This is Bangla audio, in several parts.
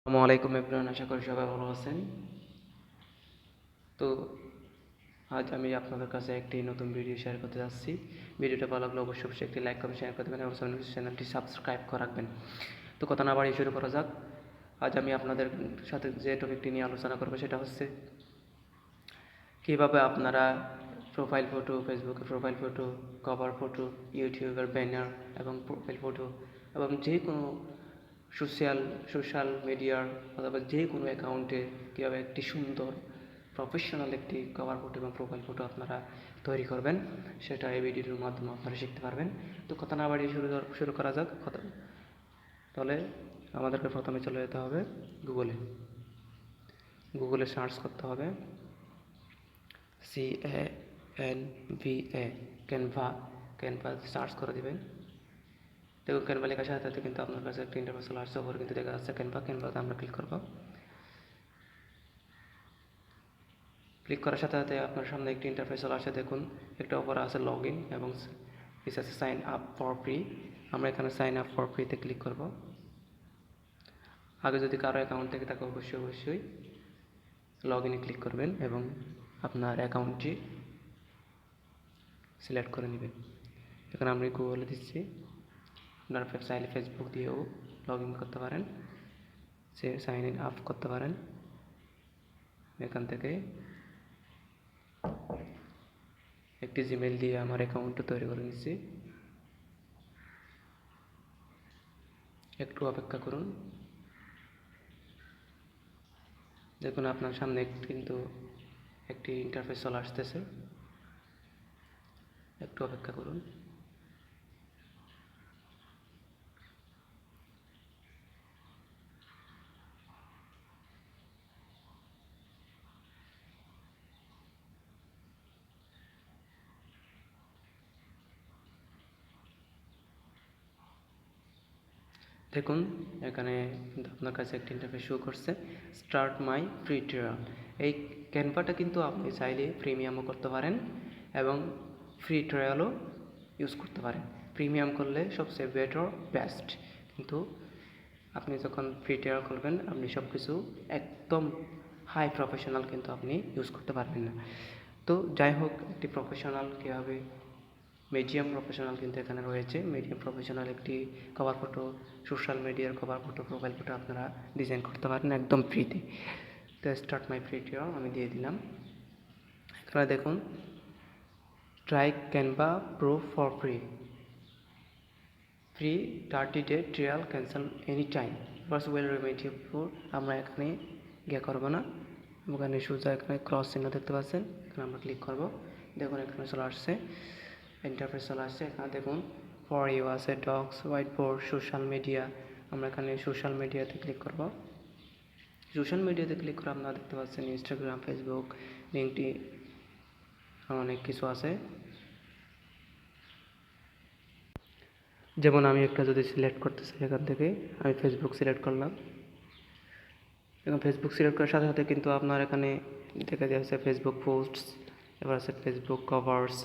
আসসালামু আলাইকুম এভরিওয়ান, আশা করি সবাই ভালো আছেন। তো আজ আমি আপনাদের কাছে একটি নতুন ভিডিও শেয়ার করতে যাচ্ছি। ভিডিওটা ভালো লাগলে অবশ্যই একটি লাইক কমেন্ট শেয়ার করে দেবেন এবং চ্যানেলটি সাবস্ক্রাইব করে রাখবেন। তো কথা না বাড়িয়ে শুরু করা যাক। আজ আমি আপনাদের সাথে যে টপিকটি নিয়ে আলোচনা করবো সেটা হচ্ছে কীভাবে আপনারা প্রোফাইল ফটো, ফেসবুকের প্রোফাইল ফটো, কভার ফটো, ইউটিউবের ব্যানার এবং প্রোফাইল ফটো এবং যে কোনো সোশ্যাল মিডিয়ার অথবা যে কোনো অ্যাকাউন্টে কীভাবে একটি সুন্দর প্রফেশনাল একটি কভার ফটো এবং প্রোফাইল ফটো আপনারা তৈরি করবেন, সেটা এই ভিডিওর মাধ্যমে আপনারা শিখতে পারবেন। তো কথা না বাড়িয়ে শুরু করা যাক। তাহলে আমাদেরকে প্রথমে চলে যেতে হবে গুগলে সার্চ করতে হবে CANVA, ক্যানভা সার্চ করে দিবেন। দেখুন ক্যানভা লেখার সাথে সাথে কিন্তু আপনার কাছে একটা ইন্টারফেস চলে আসছে, ওপরে কিন্তু দেখা যাচ্ছে ক্যানভাতে আমরা ক্লিক করব। ক্লিক করার সাথে সাথে আপনার সামনে একটি ইন্টারফেস চলে আসে। দেখুন একটা ওপরে আছে লগ ইন এবং নিচে আছে সাইন আপ ফর ফ্রি। আমরা এখানে সাইন আপ ফর ফ্রিতে ক্লিক করব। আগে যদি কারো অ্যাকাউন্ট থেকে থাকে অবশ্যই লগ ইনে ক্লিক করবেন এবং আপনার অ্যাকাউন্টটি সিলেক্ট করে নেবেন। এখানে আমি গুগলে দিচ্ছি, আপনার চাইলে ফেসবুক দিয়েও লগ ইন করতে পারেন, সাইন ইন আপ করতে পারেন। এখান থেকে একটি জিমেল দিয়ে আমার অ্যাকাউন্টটা তৈরি করে নিচ্ছি। একটু অপেক্ষা করুন। দেখুন আপনার সামনে কিন্তু একটি ইন্টারফেস চলে আসতেছে, একটু অপেক্ষা করুন। দেখুন এখানে কিন্তু আপনার কাছে একটি ইন্টারফেস শো করছে, স্টার্ট মাই ফ্রি ট্রায়াল। এই ক্যানভাটা কিন্তু আপনি চাইলে প্রিমিয়ামও করতে পারেন এবং ফ্রি ট্রায়ালও ইউজ করতে পারেন। প্রিমিয়াম করলে সবচেয়ে বেস্ট, কিন্তু আপনি যখন ফ্রি ট্রায়াল করবেন আপনি সব কিছু একদম হাই প্রফেশনাল কিন্তু আপনি ইউজ করতে পারবেন না। তো যাই হোক, একটি প্রফেশনাল কীভাবে মিডিয়াম প্রফেশনাল কিন্তু এখানে রয়েছে। মিডিয়াম প্রফেশনাল একটি কভার ফটো, সোশ্যাল মিডিয়ার কভার ফটো, প্রোফাইল ফটো আপনারা ডিজাইন করতে পারেন একদম ফ্রিতে। তো স্টার্ট মাই ফ্রি ট্রায়াল আমি দিয়ে দিলাম। এখানে দেখুন try Canva pro for free 30-day trial, cancel any time, first well remediate for. আমরা এখানে গিয়ে করবো না, ওখানে সোজা এখানে ক্রস চিহ্ন দেখতে পাচ্ছেন, এখানে আমরা ক্লিক করব। দেখুন এখানে চলে আসছে, ইন্টারফেস চলে আসছে। এখানে দেখুন ফর ইউ আছে, docs, whiteboard, social media. আমরা এখানে সোশ্যাল মিডিয়াতে ক্লিক করব। সোশ্যাল মিডিয়াতে ক্লিক করে আপনারা দেখতে পাচ্ছেন ইনস্টাগ্রাম, ফেসবুক, লিঙ্কডইন, অনেক কিছু আছে। যেমন আমি একটা যদি সিলেক্ট করতে চাই, এখান থেকে আমি ফেসবুক সিলেক্ট করলাম। এবং ফেসবুক সিলেক্ট করার সাথে সাথে কিন্তু আপনার এখানে দেখা যাচ্ছে ফেসবুক পোস্টস, এবার আছে ফেসবুক কভার্স।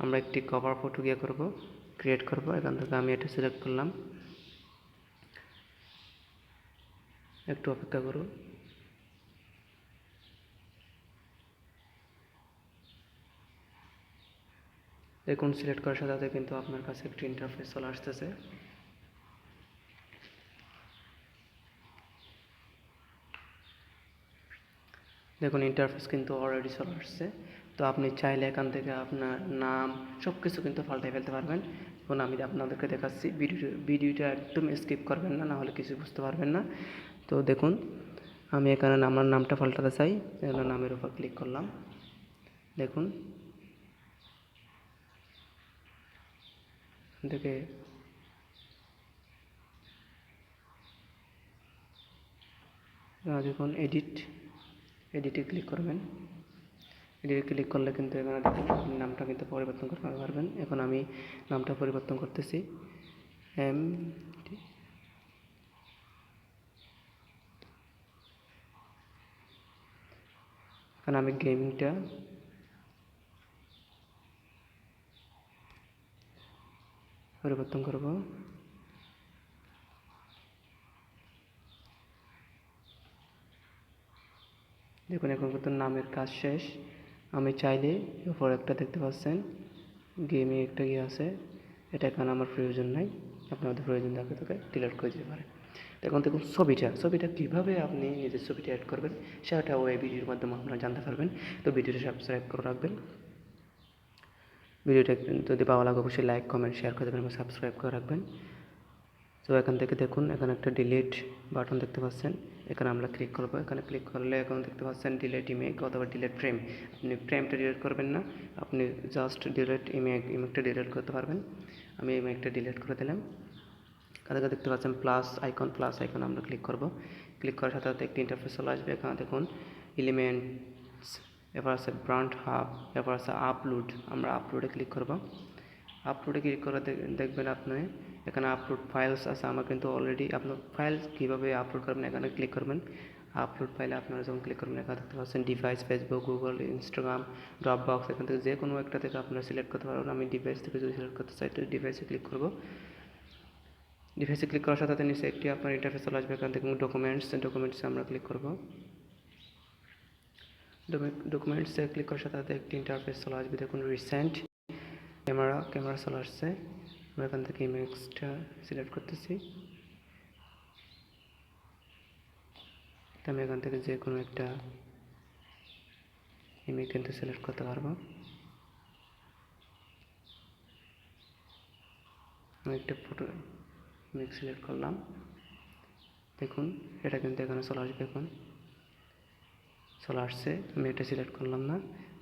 আমরা একটি কভার ফটো গিয়ে ক্রিয়েট করব। এখান থেকে আমি এটা সিলেক্ট করলাম, একটু অপেক্ষা করুন। দেখুন সিলেক্ট করার সাথে সাথে কিন্তু আপনার কাছে একটি ইন্টারফেস চলে আসতেছে। দেখুন ইন্টারফেস কিন্তু অলরেডি চলে আসছে। তো আপনি চাইলে এখান থেকে আপনার নাম সব কিছু কিন্তু পাল্টাই ফেলতে পারবেন। এখন আমি আপনাদেরকে দেখাচ্ছি, ভিডিওটা একদম স্কিপ করবেন না, নাহলে কিছু বুঝতে পারবেন না। তো দেখুন আমি এখানে আমার নামটা পাল্টাতে চাই, এখানে নামের উপর ক্লিক করলাম। দেখুন দেখে দেখুন এডিটে ক্লিক করবেন। এডিটে ক্লিক করলে কিন্তু এখানে দেখুন নামটা কিন্তু পরিবর্তন করতে পারবেন। এখন আমি নামটা পরিবর্তন করতেছি, এখন আমি গেমিংটা পরিবর্তন করব। দেখুন এখন কিন্তু নামের কাজ শেষ। আমি চাইলে এরপর একটা দেখতে পাচ্ছেন গেমে একটা ইয়ে আছে, এটা এখানে আমার প্রয়োজন নাই, আপনাদের প্রয়োজন থাকলে তাকে ডিলিট করে দিতে পারেন। এখন দেখুন ছবিটা কীভাবে আপনি নিজের ছবিটা অ্যাড করবেন সেটাও এই ভিডিওর মাধ্যমে আপনারা জানতে পারবেন। তো ভিডিওটা সাবস্ক্রাইব করে রাখবেন। ভিডিওটা যদি ভালো লাগে অবশ্যই লাইক কমেন্ট শেয়ার করে দেবেন এবং সাবস্ক্রাইব করে রাখবেন। তো এখান থেকে দেখুন এখানে একটা ডিলিট বাটন দেখতে পাচ্ছেন, এখানে আমরা ক্লিক করব। এখানে ক্লিক করলে এখন দেখতে পাচ্ছেন ডিলিট ইমেজ অথবা ডিলিট ফ্রেম। আপনি ফ্রেমটা ডিলিট করবেন না, আপনি জাস্ট ডিলিট ইমেজটা ডিলিট করতে পারবেন। আমি ইমেজটা ডিলিট করে দিলাম। এখানে দেখতে পাচ্ছেন প্লাস আইকন আমরা ক্লিক করব। ক্লিক করার সাথে সাথে একটি ইন্টারফেস চলে আসবে। এখানে দেখুন এলিমেন্টস, এবার আছে ব্রান্ড হাব, এবার আছে আপলোড। আমরা আপলোডে ক্লিক করব। আপলোডে ক্লিক করে দেখবেন আপনি এখানে আপলোড ফাইলস আছে। আমার কিন্তু অলরেডি আপনার ফাইল কীভাবে আপলোড করবেন এখানে ক্লিক করবেন। আপলোড ফাইলে আপনারা যখন ক্লিক করবেন এখানে দেখতে পাচ্ছেন device, Facebook, Google, Instagram, Dropbox, এখান থেকে যে কোনো একটা থেকে আপনারা সিলেক্ট করতে পারবেন। আমি ডিভাইস থেকে যদি সিলেক্ট করতে চাই তো ডিভাইসে ক্লিক করব। ডিভাইসে ক্লিক করার সাথে সাথে নিচে একটি আপনার ইন্টারফেস চলে আসবে। এখান থেকে ডকুমেন্টসে আমরা ক্লিক করব। ডকুমেন্টসে ক্লিক করার সাথে সাথে একটি ইন্টারফেস চলে আসবে। দেখুন রিসেন্ট ক্যামেরা চলে আসছে। আমরা এখান থেকে ইমেজটা সিলেক্ট করতেছি। আমি এখান থেকে যে কোনো একটা ইমেজ কিন্তু সিলেক্ট করতে পারবো। আমি একটা ফটো ইমেজ সিলেক্ট করলাম। দেখুন এটা কিন্তু এখানে চলে আসবে। এখন চলে আসছে। আমি এটা সিলেক্ট করলাম না,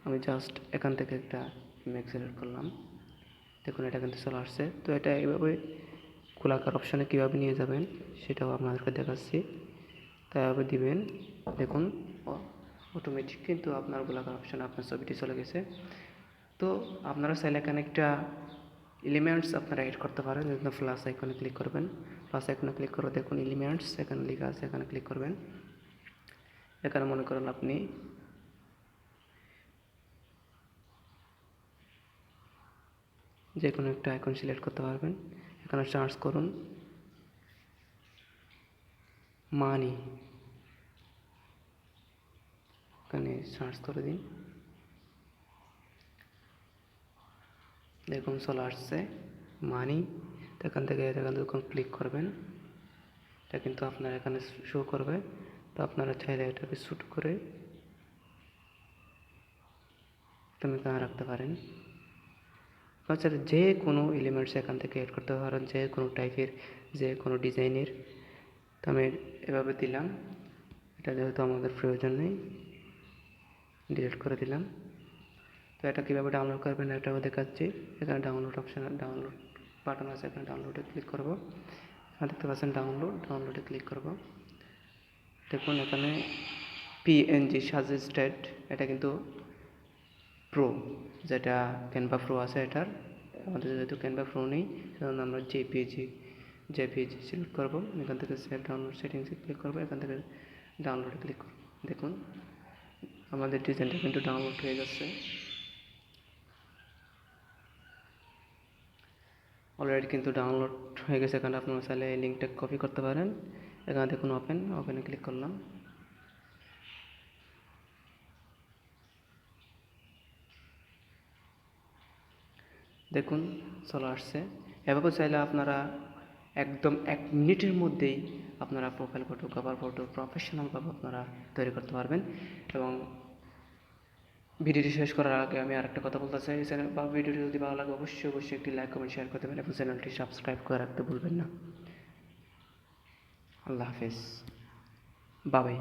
আমি জাস্ট এখান থেকে একটা ইমেজ সিলেক্ট করলাম। দেখুন এটা কিন্তু চলে আসছে। তো এটা এইভাবে গোলাকার অপশানে কীভাবে নিয়ে যাবেন সেটাও আপনাদেরকে দেখাচ্ছি। তাইভাবে দিবেন। দেখুন অটোমেটিক কিন্তু আপনার গোলাকার অপশানে আপনার ছবিটি চলে গেছে। তো আপনারা চাইলে এখানে একটা এলিমেন্টস আপনারা এড করতে পারেন। প্লাস আইকনে ক্লিক করবেন। প্লাস আইকনে ক্লিক করে দেখুন এলিমেন্টস এখানে লেখা আছে, এখানে ক্লিক করবেন। এখানে মনে করেন আপনি যে কোনো একটা আইকন সিলেক্ট করতে পারবেন। এখানে সার্চ করুন মানি, এখানে সার্চ করে দিন। দেখুন চলে আসছে মানি। এখান থেকে যখন ক্লিক করবেন এটা কিন্তু আপনার এখানে শো করবে। তো আপনারা চাইলে এটাকে শ্যুট করে তুমি এখানে রাখতে পারেন। তাছাড়া যে কোনো এলিমেন্টস এখান থেকে এড করতে পারেন, যে কোনো টাইপের, যে কোনো ডিজাইনের। তো আমি এভাবে দিলাম। এটা যেহেতু আমাদের প্রয়োজন নেই ডিলিট করে দিলাম। তো এটা কীভাবে ডাউনলোড করবেন এটাও দেখাচ্ছি। এখানে ডাউনলোড বাটন আছে, এখানে ডাউনলোডে ক্লিক করব। এখানে দেখতে পাচ্ছেন ডাউনলোডে ক্লিক করব। দেখুন এখানে পিএনজি সাজেস্টেড, এটা কিন্তু প্রো, যেটা ক্যানভা প্রো আছে এটার। আমাদের যেহেতু ক্যানভা প্রো নেই সেজন্য আমরা জেপিজি সিলেক্ট করব। এখান থেকে সেভ ডাউনলোড সেটিংসে ক্লিক করব। এখান থেকে ডাউনলোডে ক্লিক করব। দেখুন আমাদের ডিজাইনটা কিন্তু ডাউনলোড হয়ে যাচ্ছে। অলরেডি কিন্তু ডাউনলোড হয়ে গেছে। এখানে আপনারা চাইলে এই লিঙ্কটা কপি করতে পারেন। এখানে দেখুন ওপেনে ক্লিক করলাম। দেখুন চলে আসছে। এভাবে চাইলে আপনারা একদম 1 মিনিটের মধ্যেই আপনারা প্রোফাইল ফটো, কভার ফটো প্রফেশনালভাবে আপনারা তৈরি করতে পারবেন। এবং ভিডিওটি শেষ করার আগে আমি আরেকটা কথা বলতে চাই, ভিডিওটি যদি ভালো লাগে অবশ্যই একটি লাইক কমেন্ট শেয়ার করে দেবেন এবং চ্যানেলটি সাবস্ক্রাইব করে রাখতে ভুলবেন না। আল্লাহ হাফেজ, বাই।